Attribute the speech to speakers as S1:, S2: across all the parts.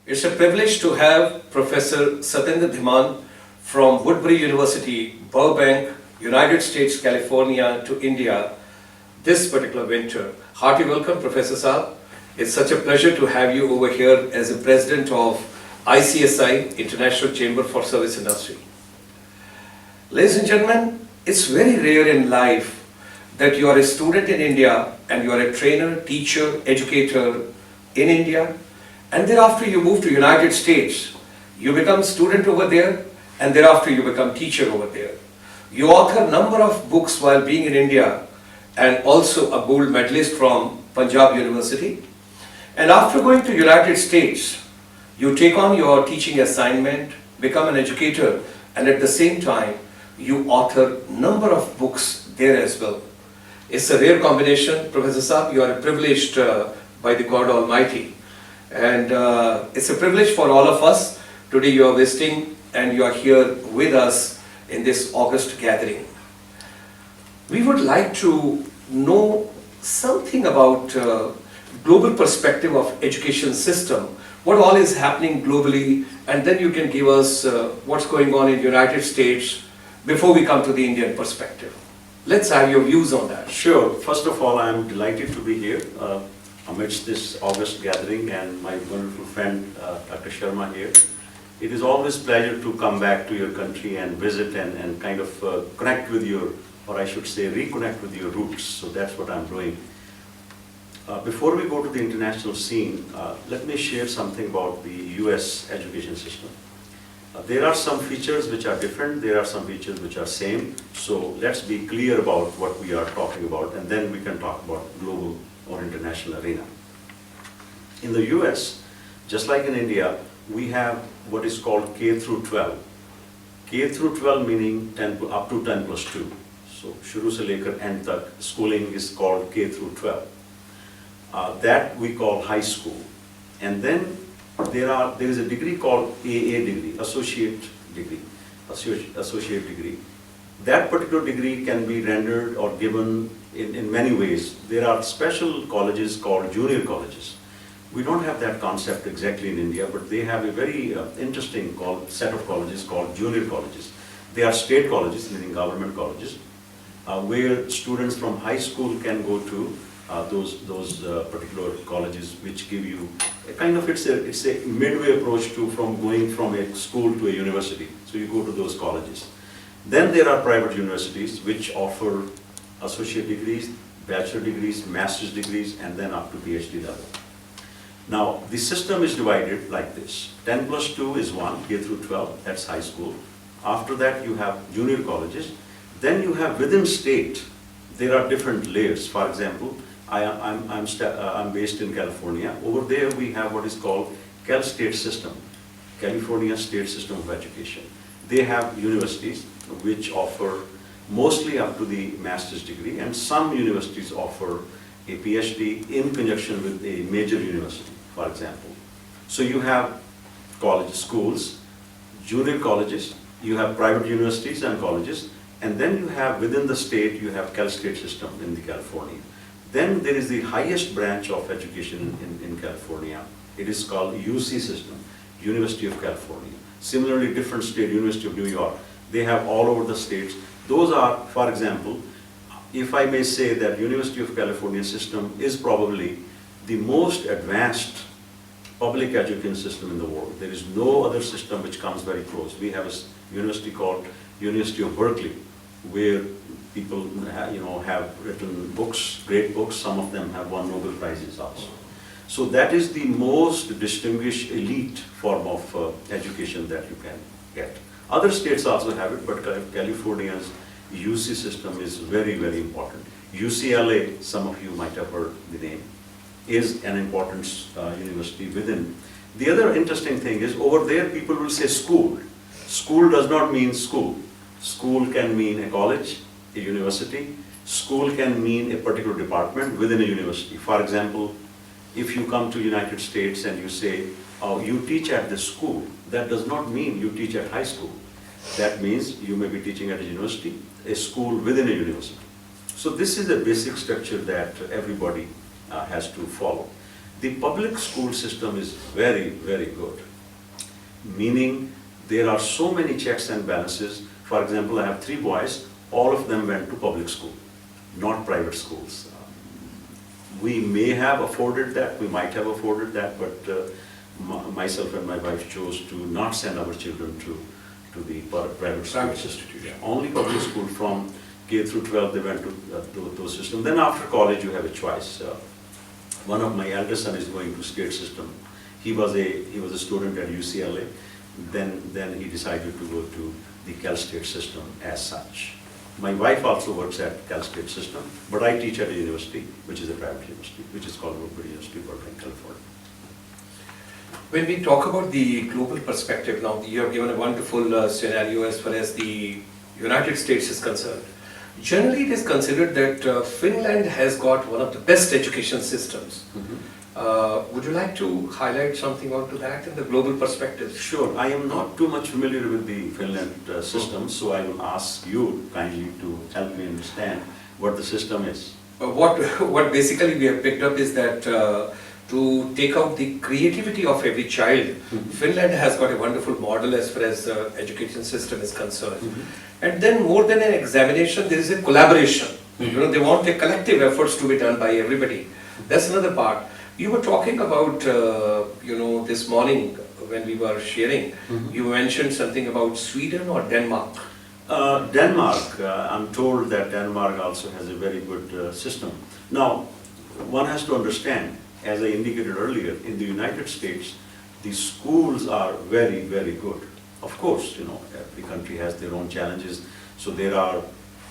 S1: It's a privilege to have Professor Satinder Dhiman from Woodbury University, Burbank, United States, California to India this particular venture. Hearty welcome, Professor Saab. It's such a pleasure to have you over here as the President of ICSI, International Chamber for Service Industry. Ladies and gentlemen, it's very rare in life that you are a student in India and you are a trainer, teacher, educator in India, and thereafter you move to United States. You become student over there, and thereafter you become teacher over there. You author a number of books while being in India, and also a gold medalist from Punjab University. And after going to United States, you take on your teaching assignment, become an educator, and at the same time, you author a number of books there as well. It's a rare combination, Professor Saab. You are privileged by the God Almighty. And it's a privilege for all of us. Today you are visiting and you are here with us in this August gathering. We would like to know something about global perspective of education system, what all is happening globally, and then you can give us what's going on in the United States before we come to the Indian perspective. Let's have your views on that.
S2: Sure. First of all, I'm delighted to be here amidst this August gathering and my wonderful friend Dr. Sharma here. It is always a pleasure to come back to your country and visit and kind of connect with your, or I should say reconnect with your roots. So that's what I'm doing. Before we go to the international scene, let me share something about the US education system. There are some features which are different, there are some features which are same. So let's be clear about what we are talking about, and then we can talk about global or international arena. In the US, just like in India, we have what is called K through 12. K through 12 meaning 10 up to 10 plus 2. So shuru se lekar end tak schooling is called K through 12. That we call high school. And then there is a degree called AA degree, associate degree. That particular degree can be rendered or given in many ways. There are special colleges called junior colleges. We don't have that concept exactly in India, but they have a very interesting set of colleges called junior colleges. They are state colleges, meaning government colleges, where students from high school can go to those particular colleges, which give you a kind of, it's a midway approach from going from a school to a university. So you go to those colleges. Then there are private universities which offer associate degrees, bachelor degrees, master's degrees, and then up to PhD level. Now, the system is divided like this. 10 plus 2 is 1, K through 12, that's high school. After that, you have junior colleges. Then you have within state, there are different layers. For example, I'm based in California. Over there, we have what is called Cal State System, California State System of Education. They have universities which offer mostly up to the master's degree, and some universities offer a PhD in conjunction with a major university, for example. So you have college schools, junior colleges, you have private universities and colleges, and then you have within the state, you have Cal State System in the California. Then there is the highest branch of education in California. It is called UC system, University of California. Similarly, different state, University of New York, they have all over the states. Those are, for example, if I may say that University of California system is probably the most advanced public education system in the world. There is no other system which comes very close. We have a university called University of Berkeley, where people have written books, great books. Some of them have won Nobel Prizes also. So that is the most distinguished elite form of education that you can get. Other states also have it, but California's UC system is very, very important. UCLA, some of you might have heard the name, is an important university within. The other interesting thing is over there people will say school. School does not mean school. School can mean a college, a university. School can mean a particular department within a university. For example, if you come to United States and you say, oh, you teach at this school, that does not mean you teach at high school. That means you may be teaching at a university, a school within a university. So this is a basic structure that everybody has to follow. The public school system is very, very good, meaning there are so many checks and balances. For example, I have 3 boys, all of them went to public school, not private schools. We may have afforded that, we might have afforded that, but myself and my wife chose to not send our children to the private school institution. Only public school from K through 12, they went to those systems. Then after college, you have a choice. One of my eldest son is going to state system. He was a student at UCLA. Then he decided to go to the Cal State system as such. My wife also works at Cal State system, but I teach at a university, which is a private university, which is called Woodbury University, Burbank, California.
S1: When we talk about the global perspective now, you have given a wonderful scenario as far as the United States is concerned. Generally, it is considered that Finland has got one of the best education systems. Would you like to highlight something onto that in the global perspective?
S2: Sure. I am not too much familiar with the Finland system, so I will ask you kindly to help me understand what the system is.
S1: What basically we have picked up is that to take out the creativity of every child, Finland has got a wonderful model as far as the education system is concerned. And then more than an examination, there is a collaboration. You know, they want a collective efforts to be done by everybody. That's another part. You were talking about, you know, this morning when we were sharing, you mentioned something about Sweden or Denmark.
S2: Denmark, I'm told that Denmark also has a very good system. Now, one has to understand, as I indicated earlier, in the United States, the schools are very, very good. Of course, you know, every country has their own challenges, so there are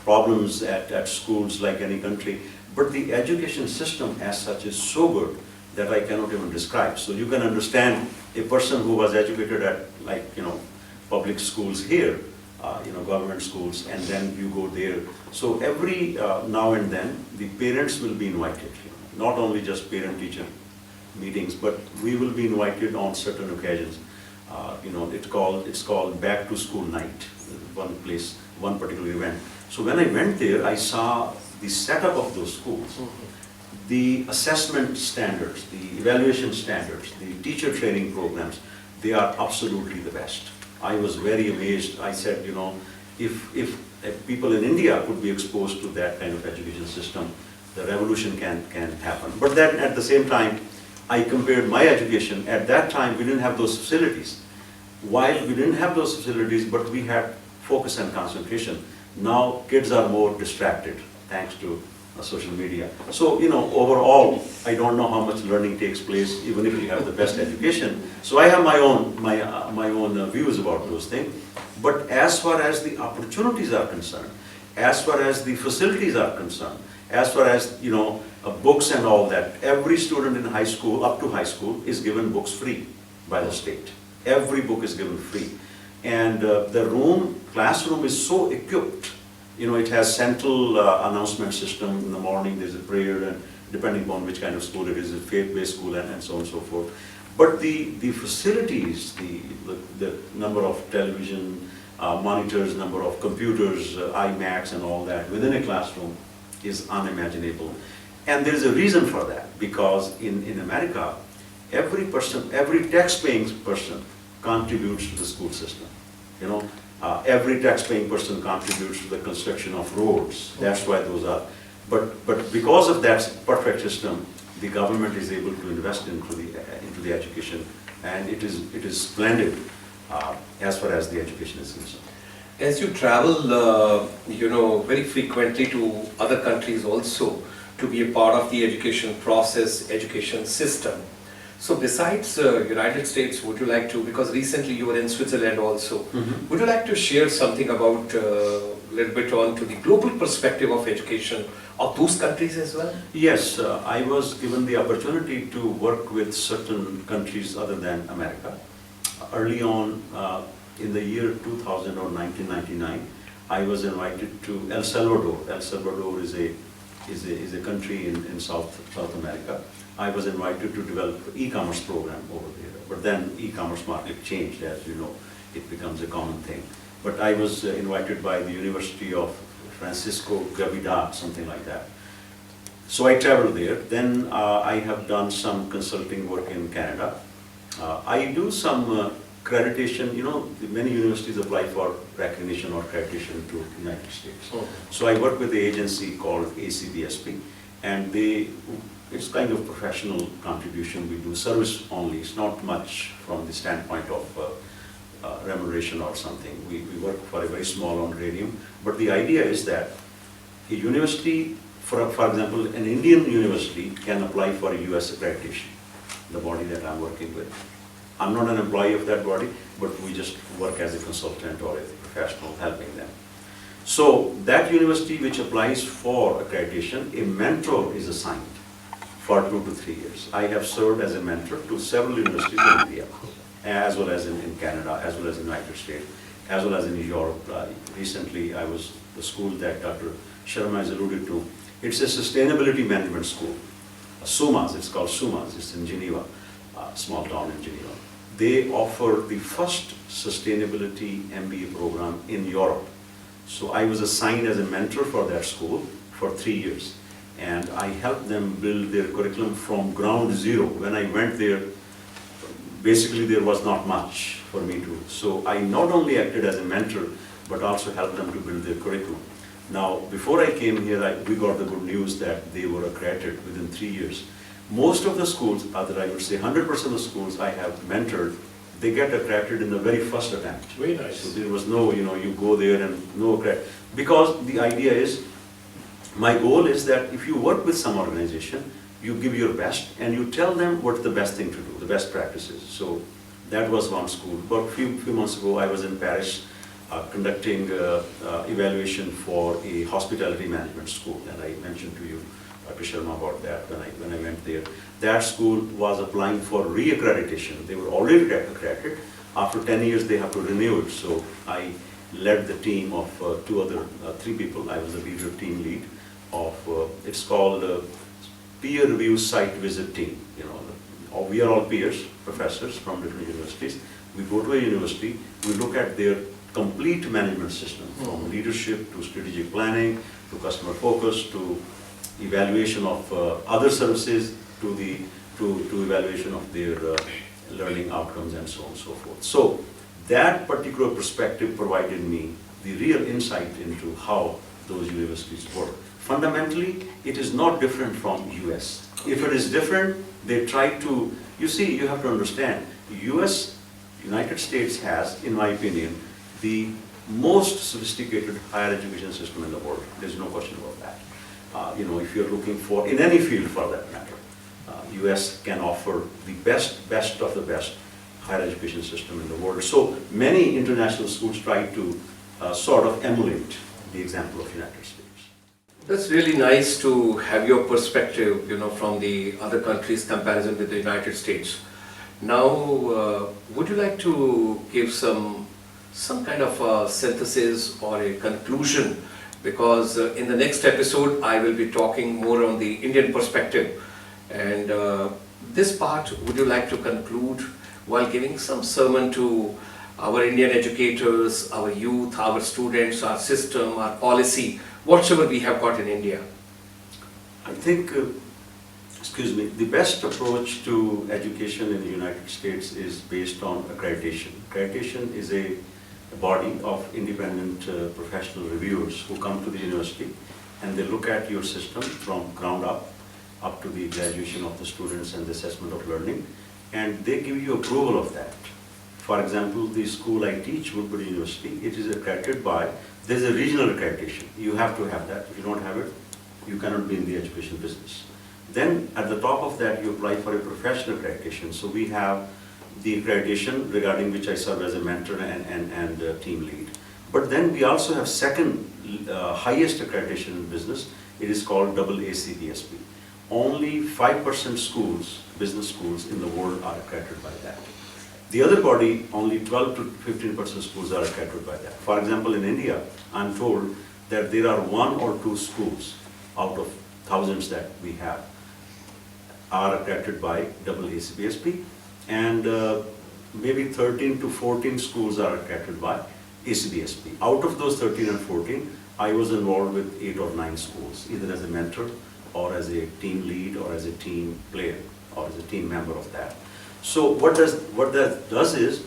S2: problems at schools like any country, but the education system as such is so good that I cannot even describe. So you can understand a person who was educated at, like, you know, public schools here, you know, government schools, and then you go there. So every now and then, the parents will be invited, you know, not only just parent-teacher meetings, but we will be invited on certain occasions. You know, it's called back to school night, one particular event. So when I went there, I saw the setup of those schools, the assessment standards, the evaluation standards, the teacher training programs, they are absolutely the best. I was very amazed. I said, you know, if people in India could be exposed to that kind of education system, the revolution can happen. But then at the same time, I compared my education. At that time, we didn't have those facilities. While we didn't have those facilities, but we had focus and concentration. Now kids are more distracted thanks to social media. So, you know, overall, I don't know how much learning takes place, even if you have the best education. So I have my own views about those things. But as far as the opportunities are concerned, as far as the facilities are concerned, as far as, you know, books and all that, every student in high school, up to high school, is given books free by the state. Every book is given free. And the classroom is so equipped. You know, it has central announcement system. In the morning there's a prayer, and depending upon which kind of school it is, a faith-based school, and so on and so forth. But the facilities, the number of television monitors, number of computers, iMacs and all that within a classroom is unimaginable. And there's a reason for that, because in America, every tax-paying person contributes to the school system. You know, every tax-paying person contributes to the construction of roads. That's why those are. But because of that perfect system, the government is able to invest into the education, and it is splendid as far as the education is concerned.
S1: As you travel, you know, very frequently to other countries also to be a part of the education process, education system. So besides United States, would you like to, because recently you were in Switzerland also, would you like to share something about a little bit on to the global perspective of education of those countries as well?
S2: Yes, I was given the opportunity to work with certain countries other than America. Early on in the year 2000 or 1999, I was invited to El Salvador. El Salvador is a country in South America. I was invited to develop an e-commerce program over there. But then e-commerce market changed, as you know, it becomes a common thing. But I was invited by the University of Francisco Gavidia, something like that. So I traveled there. Then I have done some consulting work in Canada. I do some accreditation. You know, many universities apply for recognition or accreditation to the United States.
S1: Oh.
S2: So I work with the agency called ACBSP, and it's kind of professional contribution. We do service only. It's not much from the standpoint of remuneration or something. We work for a very small honorarium. But the idea is that a university, for example, an Indian university can apply for a US accreditation, the body that I'm working with. I'm not an employee of that body, but we just work as a consultant or a professional helping them. So that university which applies for accreditation, a mentor is assigned for 2 to 3 years. I have served as a mentor to several universities in India, as well as in Canada, as well as in the United States, as well as in Europe. Recently, I was the school that Dr. Sharma has alluded to. It's a sustainability management school. SUMAS, it's called SUMAS, it's in Geneva, small town in Geneva. They offer the first sustainability MBA program in Europe. So I was assigned as a mentor for that school for 3 years. And I helped them build their curriculum from ground zero. When I went there, basically there was not much for me to. So I not only acted as a mentor, but also helped them to build their curriculum. Now, before I came here, we got the good news that they were accredited within 3 years. Most of the schools, other I would say 100% of the schools I have mentored, they get accredited in the very first attempt.
S1: Very nice.
S2: So there was no, you go there and no accredit. Because the idea is, my goal is that if you work with some organization, you give your best and you tell them what's the best thing to do, the best practices. So that was one school. But a few months ago, I was in Paris conducting evaluation for a hospitality management school, and I mentioned to you, Dr. Sharma, about that when I went there. That school was applying for re-accreditation. They were already accredited. After 10 years, they have to renew it. So I led the team of 3 people. I was the leader, team lead of, it's called peer review site visit team. You know, we are all peers, professors from different universities. We go to a university, we look at their complete management system, from leadership to strategic planning, to customer focus, to evaluation of other services, to evaluation of their learning outcomes and so on and so forth. So that particular perspective provided me the real insight into how those universities work. Fundamentally, it is not different from US. If it is different, they try to, you have to understand, United States has, in my opinion, the most sophisticated higher education system in the world. There's no question about that. If you're looking for, in any field for that matter, US can offer the best of the best higher education system in the world. So many international schools try to sort of emulate the example of United States.
S1: That's really nice to have your perspective, from the other countries' comparison with the United States. Now, would you like to give some kind of a synthesis or a conclusion? Because in the next episode, I will be talking more on the Indian perspective. And this part, would you like to conclude while giving some sermon to our Indian educators, our youth, our students, our system, our policy, whatever we have got in India?
S2: I think, the best approach to education in the United States is based on accreditation. Accreditation is a body of independent professional reviewers who come to the university and they look at your system from ground up to the graduation of the students and the assessment of learning, and they give you approval of that. For example, the school I teach, Woodbury University, it is accredited by, there's a regional accreditation. You have to have that. If you don't have it, you cannot be in the education business. Then at the top of that, you apply for a professional accreditation. So we have the accreditation regarding which I serve as a mentor and team lead. But then we also have second highest accreditation in business. It is called AACBSP. Only 5% schools, business schools in the world are accredited by that. The other body, only 12 to 15% schools are accredited by that. For example, in India, I'm told that there are 1 or 2 schools out of thousands that we have are accredited by AACBSP, and maybe 13 to 14 schools are accredited by ACBSP. Out of those 13 and 14, I was involved with 8 or 9 schools, either as a mentor or as a team lead or as a team player or as a team member of that. So what that does is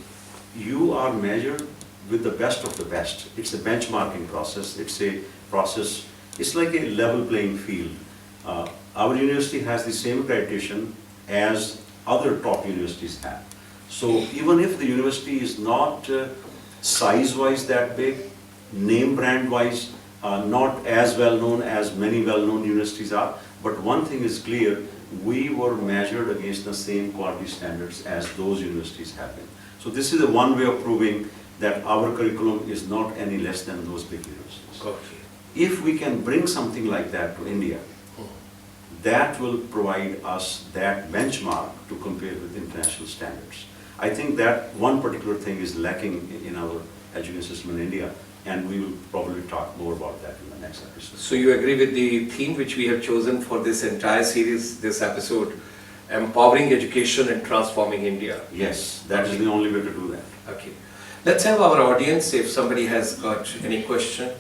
S2: you are measured with the best of the best. It's a benchmarking process. It's a process, it's like a level playing field. Our university has the same accreditation as other top universities have. So even if the university is not size-wise that big, name brand-wise, not as well known as many well-known universities are, but one thing is clear, we were measured against the same quality standards as those universities have been. So this is a one way of proving that our curriculum is not any less than those big universities.
S1: Okay.
S2: If we can bring something like that to India, that will provide us that benchmark to compare with international standards. I think that one particular thing is lacking in our education system in India, and we will probably talk more about that in the next episode.
S1: So you agree with the theme which we have chosen for this entire series, this episode, empowering education and transforming India?
S2: Yes, that is the only way to do that.
S1: Okay. Let's have our audience, if somebody has got any question.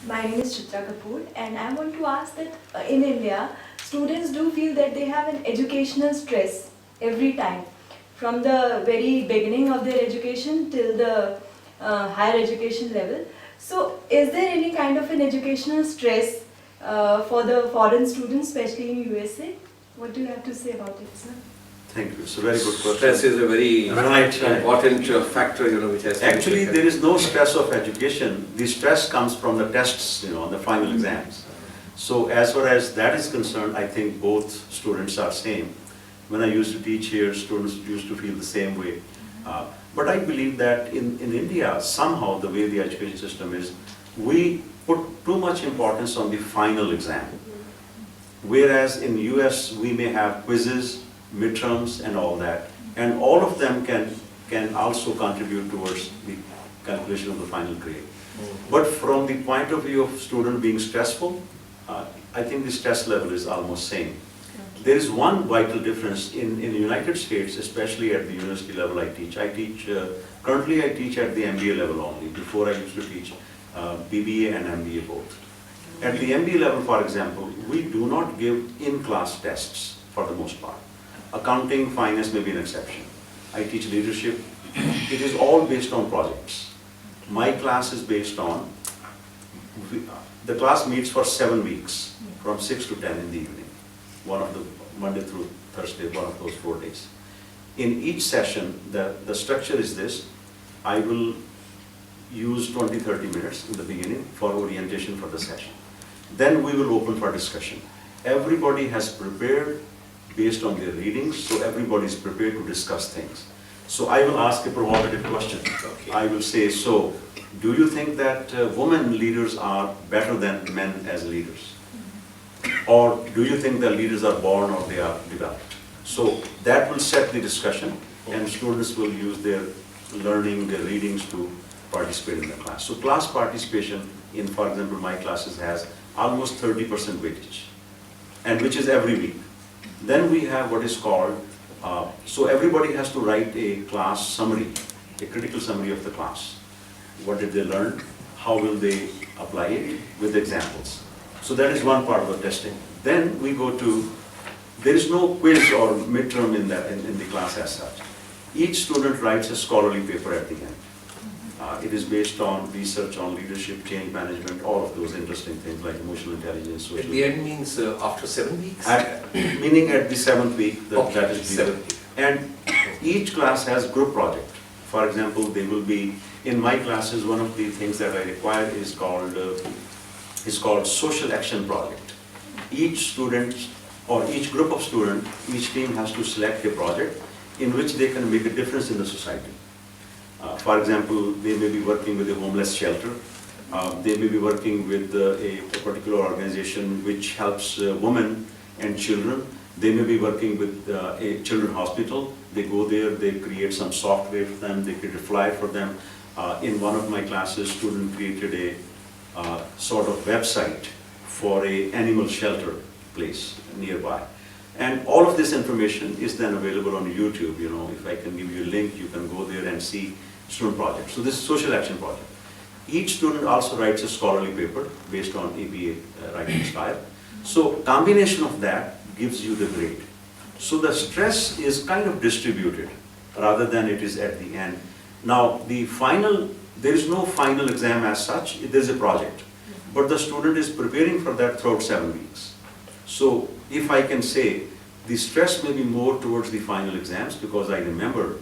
S3: My name is Chitra Kapoor, and I want to ask that in India, students do feel that they have an educational stress every time, from the very beginning of their education till the higher education level. So is there any kind of an educational stress for the foreign students, especially in USA? What do you have to say about it, sir?
S2: Thank you. It's a very good question.
S1: Stress is a very important factor, which has to be
S2: Actually,
S1: taken.
S2: there is no stress of education. The stress comes from the tests, on the final exams. So as far as that is concerned, I think both students are same. When I used to teach here, students used to feel the same way. But I believe that in India, somehow the way the education system is, we put too much importance on the final exam. Whereas in US, we may have quizzes, midterms and all that, and all of them can also contribute towards the calculation of the final grade. But from the point of view of student being stressful, I think the stress level is almost same. There is one vital difference in the United States, especially at the university level I teach. Currently I teach at the MBA level only. Before I used to teach BBA and MBA both. At the MBA level, for example, we do not give in-class tests for the most part. Accounting, finance may be an exception. I teach leadership. It is all based on projects. My class is based on, the class meets for 7 weeks, from 6 to 10 in the evening. One of the Monday through Thursday, one of those 4 days. In each session, the structure is this. I will use 20-30 minutes in the beginning for orientation for the session. Then we will open for discussion. Everybody has prepared based on their readings, so everybody is prepared to discuss things. So I will ask a provocative question.
S1: Okay.
S2: I will say, so do you think that women leaders are better than men as leaders? Or do you think that leaders are born or they are developed? So that will set the discussion, and students will use their learning, their readings to participate in the class. So class participation in, for example, my classes has almost 30% weightage, and which is every week. Then we have what is called, so everybody has to write a class summary, a critical summary of the class. What did they learn? How will they apply it with examples? So that is one part of the testing. Then we go to, there is no quiz or midterm in the class as such. Each student writes a scholarly paper at the end. It is based on research on leadership, change management, all of those interesting things like emotional intelligence, social.
S1: At the end means after 7 weeks?
S2: Meaning at the 7th week,
S1: Okay,
S2: that is the
S1: 7th week.
S2: And each class has group project. For example, they will be, in my classes, one of the things that I require is called social action project. Each student or each group of students, each team has to select a project in which they can make a difference in the society. For example, they may be working with a homeless shelter. They may be working with a particular organization which helps women and children. They may be working with a children's hospital. They go there, they create some software for them, they create a flyer for them. In one of my classes, student created a sort of website for an animal shelter place nearby. And all of this information is then available on YouTube. If I can give you a link, you can go there and see student projects. So this is social action project. Each student also writes a scholarly paper based on ABA writing style. So combination of that gives you the grade. So the stress is kind of distributed rather than it is at the end. Now there is no final exam as such, there is a project. But the student is preparing for that throughout 7 weeks. So if I can say, the stress may be more towards the final exams, because I remember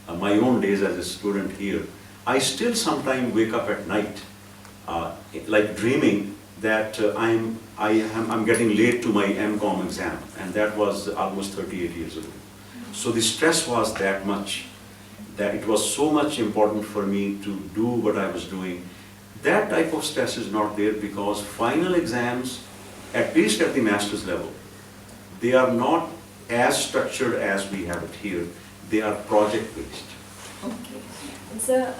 S2: my own days as a student here. I still sometimes wake up at night, like dreaming that I'm getting late to my MCOM exam, and that was almost 38 years ago. So the stress was that much, that it was so much important for me to do what I was doing. That type of stress is not there, because final exams, at least at the master's level, they are not as structured as we have it here. They are project-based.
S3: Okay. And sir,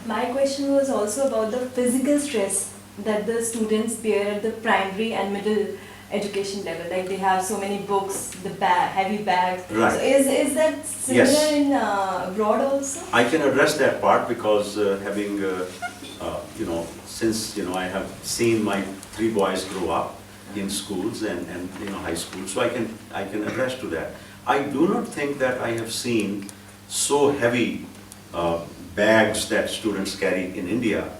S3: my question was also about the physical stress that the students bear at the primary and middle education level. Like they have so many books, the heavy bags.
S2: Right.
S3: So is that similar
S2: Yes.
S3: in abroad also?
S2: I can address that part because having, since I have seen my 3 boys grow up in schools and high school, so I can address to that. I do not think that I have seen so heavy bags that students carry in India.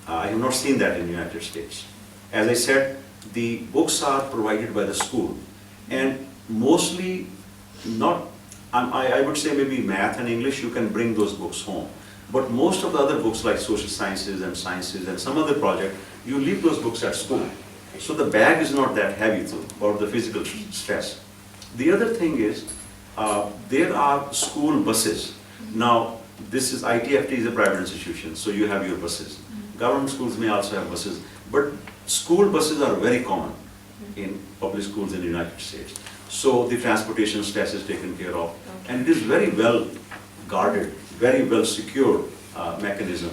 S2: I have not seen that in the United States. As I said, the books are provided by the school, and mostly not, I would say maybe math and English, you can bring those books home. But most of the other books like social sciences and sciences and some other project, you leave those books at school. So the bag is not that heavy too, or the physical stress. The other thing is, there are school buses. Now, this is ITFT is a private institution, so you have your buses. Government schools may also have buses, but school buses are very common in public schools in the United States. So the transportation stress is taken care of, and it is very well guarded, very well secured mechanism.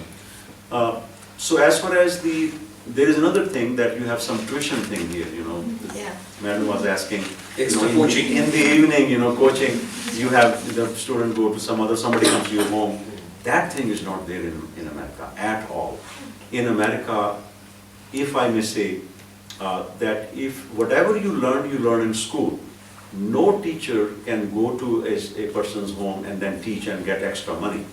S2: So as far as there is another thing that you have some tuition thing here,
S3: Yeah.
S2: Madam was asking.
S1: Extra coaching.
S2: In the evening, coaching, you have the student go to somebody comes to your home. That thing is not there in America at all. In America, if I may say, that if whatever you learn in school, no teacher can go to a person's home and then teach and get extra money.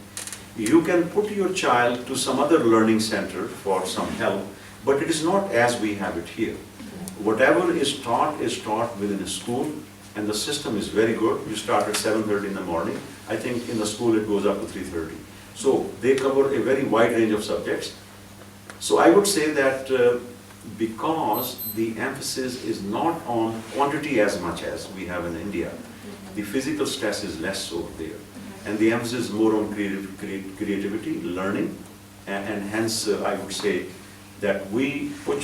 S2: You can put your child to some other learning center for some help, but it is not as we have it here. Whatever is taught within a school, and the system is very good. You start at 7:30 in the morning. I think in the school it goes up to 3:30. So they cover a very wide range of subjects. So I would say that because the emphasis is not on quantity as much as we have in India, the physical stress is less over there. And the emphasis is more on creativity, learning, and hence I would say that we put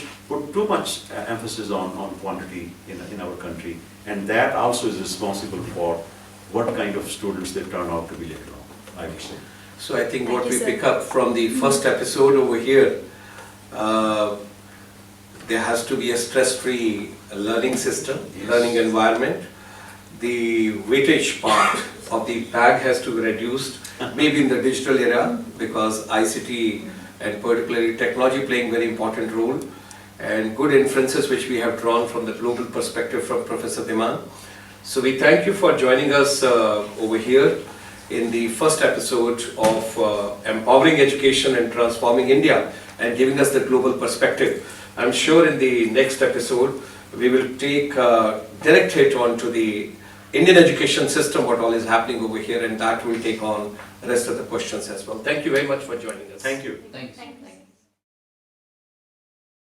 S2: too much emphasis on quantity in our country, and that also is responsible for what kind of students they turn out to be later on, I would say.
S1: So I think
S3: Thank
S1: what
S3: you,
S1: we
S3: sir.
S1: pick up from the first episode over here, there has to be a stress-free learning system,
S2: Yes.
S1: learning environment. The weightage part of the bag has to be reduced, maybe in the digital era, because ICT and particularly technology playing very important role, and good inferences which we have drawn from the global perspective from Professor Dhiman. So we thank you for joining us over here in the first episode of Empowering Education and Transforming India and giving us the global perspective. I'm sure in the next episode we will take direct hit on to the Indian education system, what all is happening over here, and that will take on the rest of the questions as well. Thank you very much for joining us.
S2: Thank you.
S4: Thanks.
S3: Thank you.